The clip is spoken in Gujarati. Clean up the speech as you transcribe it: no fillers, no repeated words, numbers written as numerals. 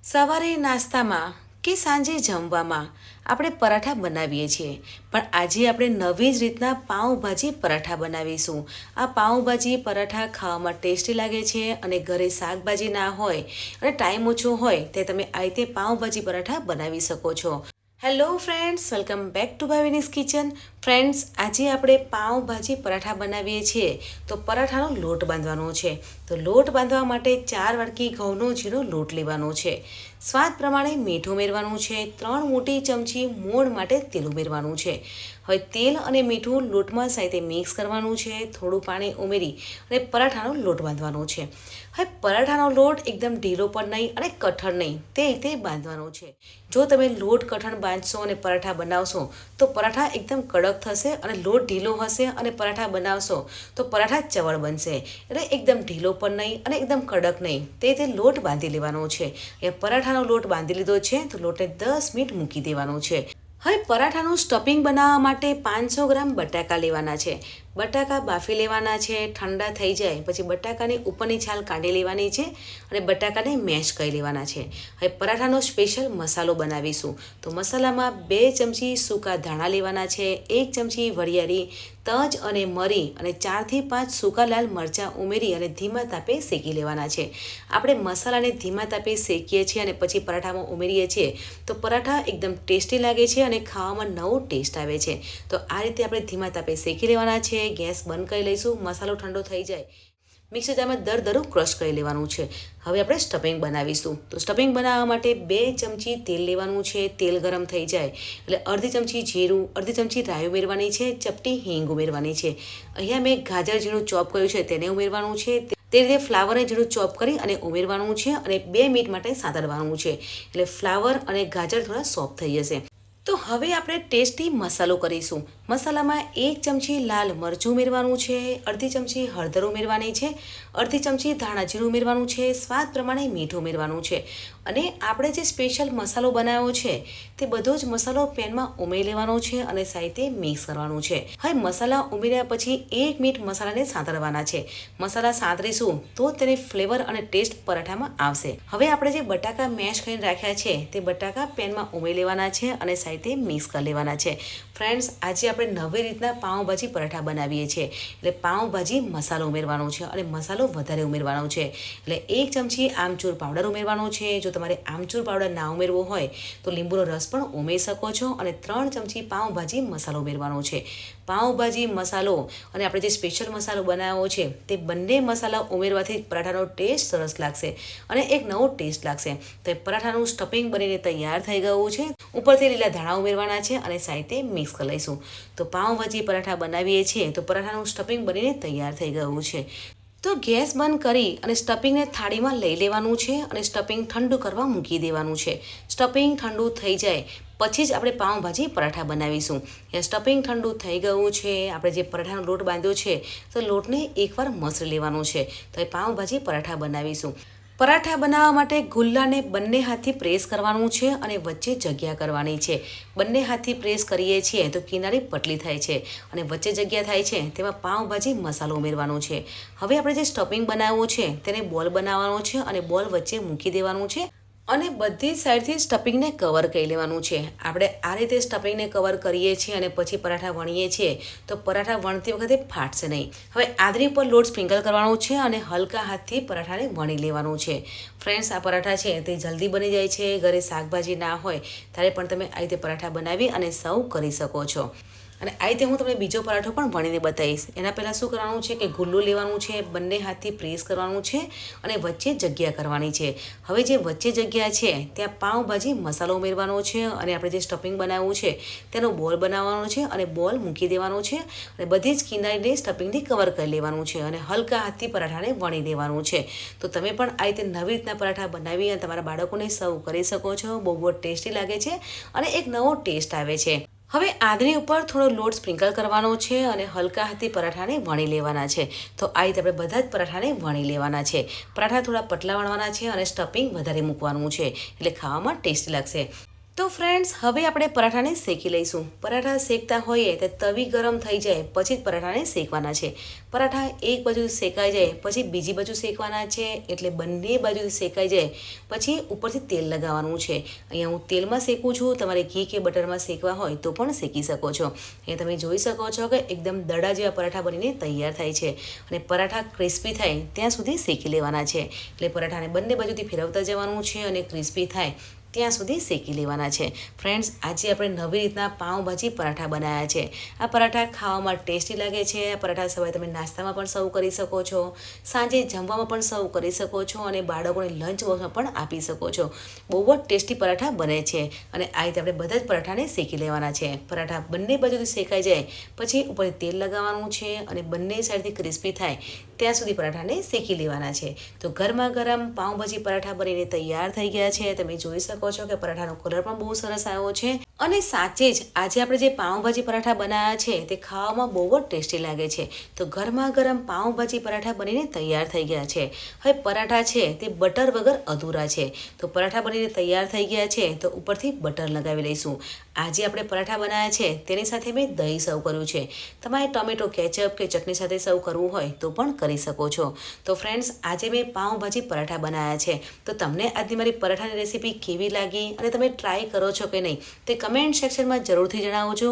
સવારે નાસ્તામાં કે સાંજે જમવામાં આપણે પરાઠા બનાવીએ છીએ, પણ આજે આપણે નવી જ રીતના પાઉંભાજી પરાઠા બનાવીશું. આ પાઉંભાજી પરાઠા ખાવામાં ટેસ્ટી લાગે છે અને ઘરે શાકભાજી ના હોય અને ટાઈમ ઓછો હોય તે તમે આ રીતે પાઉંભાજી પરાઠા બનાવી શકો છો. Hello friends, welcome back to Bhavini's kitchen. Friends, આજે આપણે પાઉંભાજી પરાઠા બનાવીએ છીએ. તો પરાઠાનો લોટ બાંધવાનો છે. તો લોટ બાંધવા માટે 4 વાટકી ઘઉંનો ઝીણો લોટ લેવાનો છે. સ્વાદ પ્રમાણે મીઠું ઉમેરવાનું છે. 3 મોટી ચમચી મોણ માટે તેલ ઉમેરવાનું છે. હવે તેલ અને મીઠું લોટમાં સાથે મિક્સ કરવાનું છે. થોડું પાણી ઉમેરી અને પરાઠાનો લોટ બાંધવાનો છે. હવે પરાઠાનો લોટ એકદમ ઢીલો પણ નહીં અને કઠણ નહીં, તે રીતે બાંધવાનો છે. જો તમે લોટ કઠણ બાંધશો અને પરાઠા બનાવશો તો પરાઠા એકદમ કડક થશે, અને લોટ ઢીલો હશે અને પરાઠા બનાવશો તો પરાઠા ચવળ બનશે. એટલે એકદમ ઢીલો પણ નહીં અને એકદમ કડક નહીં, તે રીતે લોટ બાંધી લેવાનો છે. એ પરાઠાનો લોટ બાંધી લીધો છે તો લોટને 10 મિનિટ મૂકી દેવાનો છે. હવે પરાઠાનું સ્ટફિંગ બનાવવા માટે 500 ગ્રામ બટાકા લેવાના છે. બટાકા બાફી લેવાના છે. ઠંડા થઈ જાય પછી બટાકાની ઉપરની છાલ કાઢી લેવાની છે અને બટાકાને મેશ કરી લેવાના છે. હવે પરાઠાનો સ્પેશિયલ મસાલો બનાવીશું. તો મસાલામાં 2 ચમચી સૂકા ધાણા લેવાના છે, 1 ચમચી વરિયાળી, તજ અને મરી અને 4 થી 5 સૂકા લાલ મરચાં ઉમેરી અને ધીમા તાપે શેકી લેવાના છે. આપણે મસાલાને ધીમા તાપે શેકીએ છીએ અને પછી પરાઠામાં ઉમેરીએ છીએ તો પરાઠા એકદમ ટેસ્ટી લાગે છે અને ખાવામાં નવો ટેસ્ટ આવે છે. તો આ રીતે આપણે ધીમા તાપે શેકી લેવાના છે. ગેસ બંધ કરી લઈશું. મસાલો ઠંડો થઈ જાય મિક્સર જારમાં દરદરું ક્રશ કરી લેવાનું છે. હવે આપણે સ્ટફિંગ બનાવીશું. તો સ્ટફિંગ બનાવવા માટે 2 ચમચી તેલ લેવાનું છે. તેલ ગરમ થઈ જાય એટલે અડધી ચમચી જીરું, અડધી ચમચી રાઈ ઉમેરવાની છે, ચપટી હિંગ ઉમેરવાની છે. અહીંયા મેં ગાજર ઝીણું ચોપ કર્યું છે તેને ઉમેરવાનું છે. તે રીતે ફ્લાવરને ઝીણું ચોપ કરી અને ઉમેરવાનું છે અને 2 મિનિટ માટે સાંતળવાનું છે. એટલે ફ્લાવર અને ગાજર થોડા સોફ્ટ થઈ જશે. તો હવે આપણે ટેસ્ટી મસાલો કરીશું. મસાલામાં 1 ચમચી લાલ મરચું ઉમેરવાનું છે, અડધી ચમચી હળદર ઉમેરવાની છે, અડધી ચમચી ધાણા જીરું ઉમેરવાનું છે, સ્વાદ પ્રમાણે મીઠું ઉમેરવાનું છે. અને આપણે જે સ્પેશિયલ મસાલો બનાવ્યો છે તે બધો જ મસાલો પેનમાં ઉમેરી લેવાનો છે અને સાથે મિક્સ કરવાનું છે. હવે મસાલા ઉમેર્યા પછી 1 મિનિટ મસાલાને સાંતળવાના છે. મસાલા સાંતળીશું તો તેને ફ્લેવર અને ટેસ્ટ પરાઠામાં આવશે. હવે આપણે જે બટાકા મેશ કરીને રાખ્યા છે તે બટાકા પેનમાં ઉમેરી લેવાના છે અને સાથે મિક્સ કરી લેવાના છે. ફ્રેન્ડ્સ, આજે આપણે નવી રીતના પાઉંભાજી પરાઠા બનાવીએ છીએ. એટલે પાઉંભાજી મસાલો ઉમેરવાનો છે અને મસાલો વધારે ઉમેરવાનો છે. એટલે 1 ચમચી આમચૂર પાવડર ઉમેરવાનો છે. જો તમારે આમચૂર પાવડર ના ઉમેરવો હોય તો લીંબુનો રસ પણ ઉમેરી શકો છો. અને 3 ચમચી પાઉંભાજી મસાલો ઉમેરવાનો છે. પાઉંભાજી મસાલો અને આપણે જે સ્પેશિયલ મસાલો બનાવ્યો છે તે બંને મસાલા ઉમેરવાથી પરાઠાનો ટેસ્ટ સરસ લાગશે અને એક નવો ટેસ્ટ લાગશે. તો પરાઠાનું સ્ટફિંગ બનીને તૈયાર થઈ ગયું છે. ઉપરથી લીલા ધાણા ઉમેરવાના છે અને સાથે મિક્સ કરી લઈશું. તો પાઉંભાજી પરાઠા બનાવીએ છીએ તો પરાઠાનું સ્ટફિંગ બનીને તૈયાર થઈ ગયું છે. તો ગેસ બંધ કરી અને સ્ટફિંગને થાળીમાં લઈ લેવાનું છે અને સ્ટફિંગ ઠંડુ કરવા મૂકી દેવાનું છે. સ્ટફિંગ ઠંડુ થઈ જાય પછી જ આપણે પાઉંભાજી પરાઠા બનાવીશું. સ્ટફિંગ ઠંડુ થઈ ગયું છે. આપણે જે પરાઠાનો લોટ બાંધ્યો છે તો લોટને એકવાર મસળી લેવાનો છે. તો એ પાઉંભાજી પરાઠા બનાવીશું. પરાઠા બનાવવા માટે ગુલ્લાને બંને હાથથી પ્રેસ કરવાનું છે અને વચ્ચે જગ્યા કરવાની છે. બંને હાથથી પ્રેસ કરીએ છીએ તો કિનારી પતલી થાય છે અને વચ્ચે જગ્યા થાય છે તેમાં પાઉંભાજી મસાલો ઉમેરવાનો છે. હવે આપણે જે સ્ટફિંગ બનાવવું છે તેને બોલ બનાવવાનો છે અને બોલ વચ્ચે મૂકી દેવાનું છે અને બધી સાઈડથી સ્ટફિંગને કવર કરી લેવાનું છે. આપણે આ રીતે સ્ટફિંગને કવર કરીએ છીએ અને પછી પરાઠા વણીએ છીએ તો પરાઠા વણતી વખતે ફાટશે નહીં. હવે આદરી પર લોટ સ્પ્રિંકલ કરવાનો છે અને હલકા હાથથી પરાઠાને વણી લેવાનું છે. ફ્રેન્ડ્સ, આ પરાઠા છે તે જલ્દી બની જાય છે. ઘરે શાકભાજી ના હોય ત્યારે પણ તમે આ રીતે પરાઠા બનાવી અને સર્વ કરી શકો છો. અને આ રીતે હું તમને બીજો પરાઠો પણ વણીને બતાવીશ. એના પહેલાં શું કરવાનું છે કે ગુલ્લું લેવાનું છે, બંને હાથથી પ્રેસ કરવાનું છે અને વચ્ચે જગ્યા કરવાની છે. હવે જે વચ્ચે જગ્યા છે ત્યાં પાઉંભાજી મસાલો ઉમેરવાનો છે અને આપણે જે સ્ટફિંગ બનાવવું છે તેનો બોલ બનાવવાનો છે અને બોલ મૂકી દેવાનો છે અને બધી જ કિનારીને સ્ટફિંગથી કવર કરી લેવાનું છે અને હલકા હાથથી પરાઠાને વણી દેવાનું છે. તો તમે પણ આ રીતે નવી રીતના પરાઠા બનાવી અને તમારા બાળકોને સર્વ કરી શકો છો. બહુ ટેસ્ટી લાગે છે અને એક નવો ટેસ્ટ આવે છે. હવે આદરી ઉપર થોડો લોટ સ્પ્રિંકલ કરવાનો છે અને હલકા હાથથી પરાઠાને વણી લેવાના છે. તો આ રીતે આપણે બધા જ પરાઠાને વણી લેવાના છે. પરાઠા થોડા પતલા વણવાના છે અને સ્ટફિંગ વધારે મૂકવાનું છે એટલે ખાવામાં ટેસ્ટી લાગશે. તો ફ્રેન્ડ્સ, હવે આપણે પરાઠાને શેકી લઈશું. પરાઠા શેકતા હોઈએ તો તવી ગરમ થઈ જાય પછી જ પરાઠાને શેકવાના છે. પરાઠા એક બાજુ શેકાઈ જાય પછી બીજી બાજુ શેકવાના છે, એટલે બંને બાજુ શેકાઈ જાય પછી ઉપરથી તેલ લગાવવાનું છે. અહીંયા હું તેલમાં શેકું છું, તમારે ઘી કે બટરમાં શેકવા હોય તો પણ શેકી શકો છો. અહીંયા તમે જોઈ શકો છો કે એકદમ દડા જેવા પરાઠા બનીને તૈયાર થાય છે, અને પરાઠા ક્રિસ્પી થાય ત્યાં સુધી શેકી લેવાના છે. એટલે પરાઠાને બંને બાજુથી ફેરવતા જવાનું છે અને ક્રિસ્પી થાય ત્યાં સુધી શેકી લેવાના છે. ફ્રેન્ડ્સ, આજે આપણે નવી રીતના પાઉંભાજી પરાઠા બનાવ્યા છે. આ પરાઠા ખાવામાં ટેસ્ટી લાગે છે. આ પરાઠા સવારે તમે નાસ્તામાં પણ સર્વ કરી શકો છો, સાંજે જમવામાં પણ સર્વ કરી શકો છો, અને બાળકોને લંચ બોક્સમાં પણ આપી શકો છો. બહુ જ ટેસ્ટી પરાઠા બને છે. અને આ રીતે આપણે બધા જ પરાઠાને શેકી લેવાના છે. પરાઠા બંને બાજુથી શેકાઈ જાય પછી ઉપરથી તેલ લગાવવાનું છે, અને બંને સાઈડથી ક્રિસ્પી થાય ત્યાં સુધી પરાઠાને શેકી લેવાના છે. તો ગરમા ગરમ પાઉંભાજી પરાઠા બનીને તૈયાર થઈ ગયા છે. તમે જોઈ શકો છો કે પરાઠાનો કલર પણ બહુ સરસ આવ્યો છે. અને સાચે જ આજે આપણે જે પાઉંભાજી પરાઠા બનાવ્યા છે તે ખાવામાં બહુ જ ટેસ્ટી લાગે છે. તો ગરમા ગરમ પાઉંભાજી પરાઠા બનીને તૈયાર થઈ ગયા છે. હવે પરાઠા છે તે બટર વગર અધૂરા છે. તો પરાઠા બનીને તૈયાર થઈ ગયા છે તો ઉપરથી બટર લગાવી લઈશું. આજે આપણે પરાઠા બનાવ્યા છે તેની સાથે મેં દહીં સર્વ કર્યું છે. તમારે ટોમેટો કેચઅપ કે ચટણી સાથે સર્વ કરવું હોય તો પણ કરી શકો છો. તો ફ્રેન્ડ્સ, આજે મેં પાઉંભાજી પરાઠા બનાવ્યા છે. તો તમને આજની મારી પરાઠાની રેસીપી કેવી લાગી અને તમે ટ્રાય કરો છો કે નહીં તે કમેન્ટ સેક્શનમાં જરૂરથી જણાવજો.